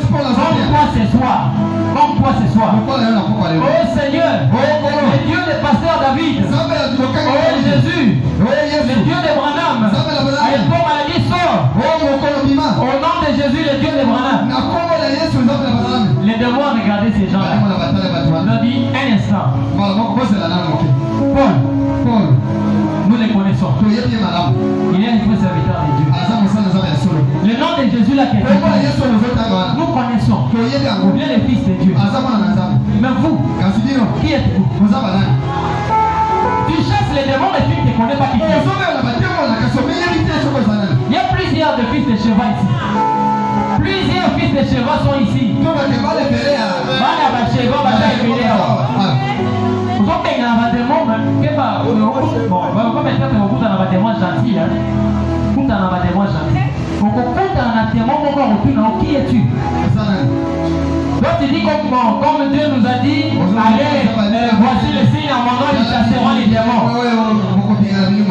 ce soir. Comme toi ce soir. Oh Seigneur, le Dieu des pasteurs David. Oh Jésus, le Dieu de Branham. Aïe-toi maladie sort. Au nom de Jésus, le Dieu de Branham. Les démons ont regardé ces gens-là. Ils ont dit un instant. Paul, nous les connaissons. Il est un faux serviteur de Dieu. Le nom de Jésus là, nous connaissons. Il est le Fils de Dieu. Mais vous, qui êtes-vous? Tu chasses les démons et tu ne te connais pas qui tu es. Il y a plusieurs de fils de cheval ici. Plusieurs fils de cheval sont ici. Vous avez des qui es-tu? Donc tu dis comme Dieu nous a dit, allez, voici le signe en mon nom, ils chasseront les démons.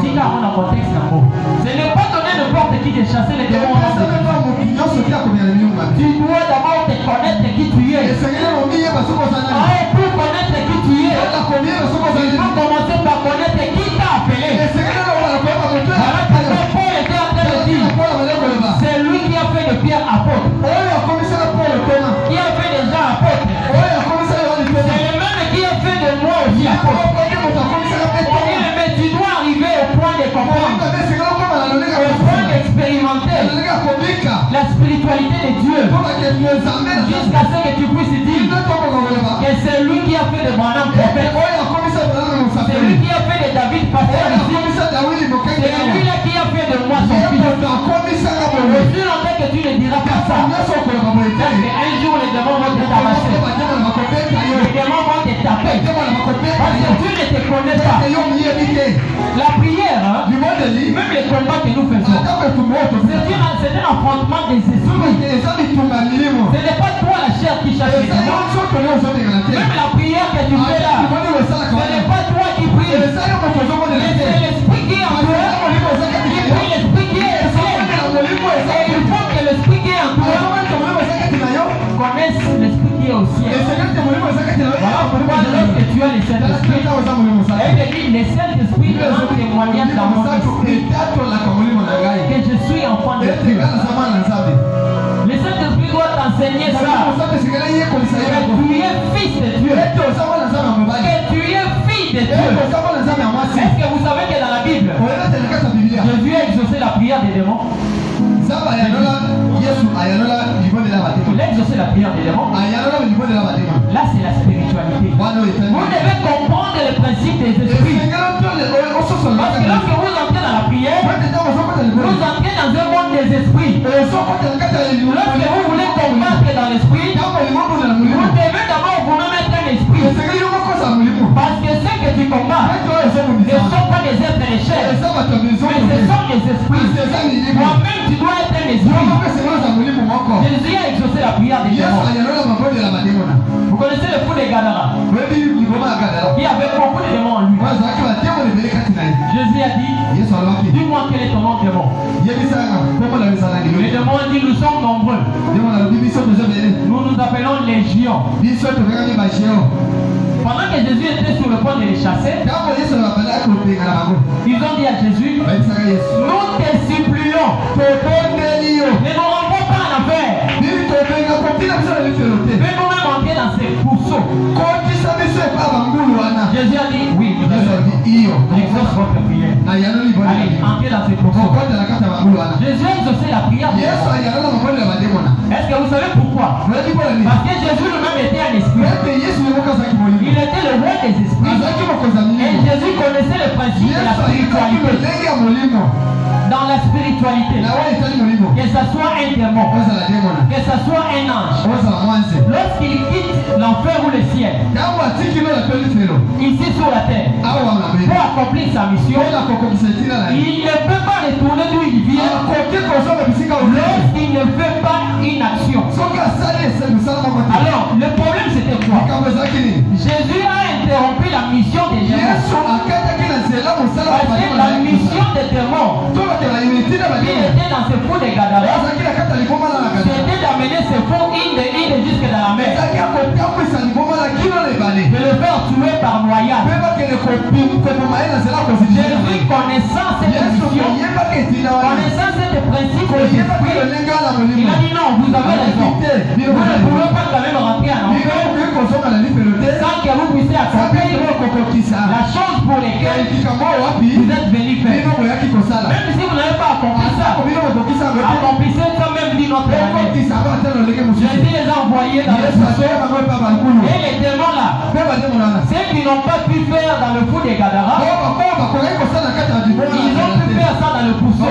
Si tu as un contexte d'abord, ce n'est pas donné n'importe qui de chasser les démons. Tu dois d'abord te connaître qui tu es. Pour connaître qui tu es, il faut commencer par connaître qui t'a appelé. Voilà pourquoi Paul était en train de dire, c'est lui qui a fait de Pierre apôtre. Qui a fait des gens apôtres. C'est le même qui a fait de moi aussi apôtre. Mais tu dois arriver au point de comprendre, au point d'expérimenter la spiritualité de Dieu, jusqu'à ce que tu puisses dire que c'est lui qui a fait de Branham prophète, c'est lui qui a fait de David pasteur ici, c'est lui-là qui a fait de moi son fils. Aussi longtemps que tu ne diras pas ça, parce qu'un jour les démons vont te tabasser, les démons vont te taper, parce que tu ne te connais pas. La prière, hein, même les combats que nous faisons, c'est un affrontement des esprits. Ce n'est pas toi la chair qui chasse les démons. Même la prière que tu fais là, ce n'est pas toi qui prie, mais c'est l'esprit qui est en toi, qui prie l'esprit qui est en toi. Et il faut que l'esprit qui est en toi connaisse l'esprit qui est au ciel. Voilà pourquoi lorsque tu as le Saint-Esprit, elle dit le Saint-Esprit rend témoignage dans mon esprit que je suis enfant de Dieu. Le Saint-Esprit doit t'enseigner ça. Que tu es fils de Dieu. Que tu es fille de Dieu. Est-ce que vous savez que dans la Bible, Jésus a exaucé la prière des démons? Il a exaucé la prière des démons. Là, c'est la spiritualité. Vous devez comprendre le principe des esprits. Parce que lorsque vous entrez dans la prière, vous entrez dans un monde des esprits. Lorsque vous voulez combattre dans l'esprit, vous devez d'abord vous-même être un esprit. Parce que ce que tu combats ne sont pas des êtres de chair, mais ce sont des esprits. Toi-même, tu dois être un esprit. Jésus a exaucé la prière des démons. Vous connaissez le fou des Gadara? Il y avait beaucoup de démons en lui. Jésus a dit, dis-moi quel est ton nom démon. Les démons ont dit, nous sommes nombreux. Nous nous appelons légions. Pendant que Jésus était sur le point de les chasser, ils ont dit à Jésus, nous te supplions, ne nous renvoie pas en affaire. Fais-nous-même entrer dans ces pourceaux. Jésus a dit, oui, j'exauce votre prière. Allez, entrez dans ces pourceaux. Jésus a exaucé la prière. Est-ce que vous savez pourquoi? Parce que Jésus lui-même était un esprit. Il était le roi des esprits. Et Jésus connaissait le principe de la spiritualité. Dans la spiritualité, que ce soit un démon, que ce soit un ange, lorsqu'il quitte l'enfer ou le ciel, ici sur la terre, pour accomplir sa mission, il ne peut pas retourner d'où il vient lorsqu'il ne fait pas une action. Alors, le problème c'était quoi? Jésus a interrompu la mission des démons. Parce que la mission des démons qui était dans ce fou des Gadara, c'était d'amener ce fou in royale. Jésus connaissant cette mission, connaissant cette principe de l'esprit, il a dit non, vous avez raison. Vous ne pouvez pas quand même rentrer en enfer sans que vous puissiez accomplir la chose pour laquelle vous êtes venu faire. Même si vous n'avez pas accompli ça, accomplissez quand même d'une autre manière. Jésus les a envoyés dans le pousseau. Et les démons là, ceux qui n'ont pas pu faire dans le fou des Gadara, ils ont pu faire ça dans le pousseau.